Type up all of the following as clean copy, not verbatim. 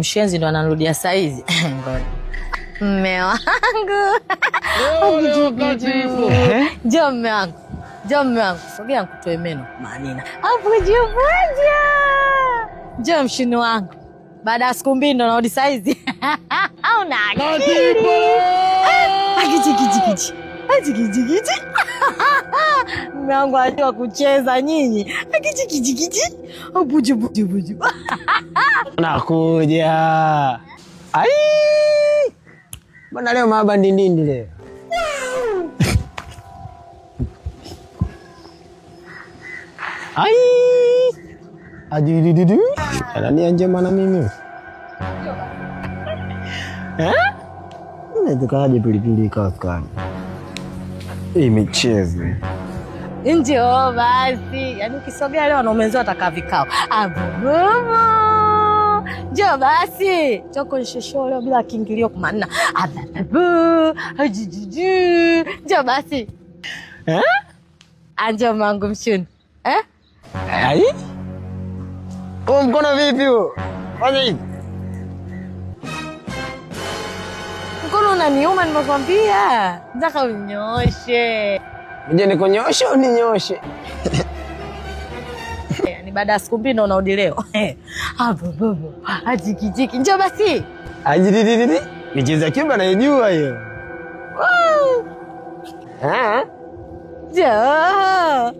Mshenzi ndo anarudia saizi. Mme wangu. Njoo mme wangu. Njoo mme wangu. Sogea nikutoe meno manina. Avujuvuja. Njoo mshini wangu. Baada ya siku mbili ndo narudi saizi. Hauna akili. Akichikichikichi. Akichikichikichi. Mme wangu anajua kucheza nyinyi. Akichikichikichi. Avujuvuja. Nakuja. Ai! Mbona leo mahaba ndindindi leo? Ai! Adidididu. Anania njema na mimi. Unatakaje pilipili kaskani? Hii michezo. Njoo basi. Yaani ukisogea leo na umezao atakaa vikao. Abububu. Njoo basi. Choko nishosho leo bila kiingilio kumanna. Abububu. Ajujuju. Njoo basi. Njoo mangu mshuni. Ai? Mkono vipi huo? Fanya hivi. Mkono unaniuma nimekwambia. Nataka unyoshe. Je, nikunyoshe au ninyoshe? Ni baada ya siku mbili ndo unarudi leo. Abububu. Ajikijiki. Njoo basi. Ajidididi. Michezo ya Kiba naijua hiyo. Njoo.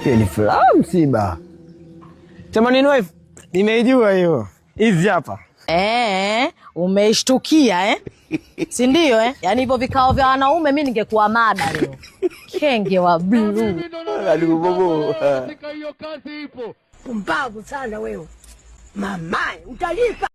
Hiyo ni furaha msiba. Tamani wife, nimeijua hiyo. Hizi hapa. Umeishtukia si ndio Yaani hivyo vikao vya wanaume mimi ningekuwa mada leo. Kenge wa blue. Adubobo. Hiyo kazi ipo. Pumbavu sana wewe. Mamae, utalipa.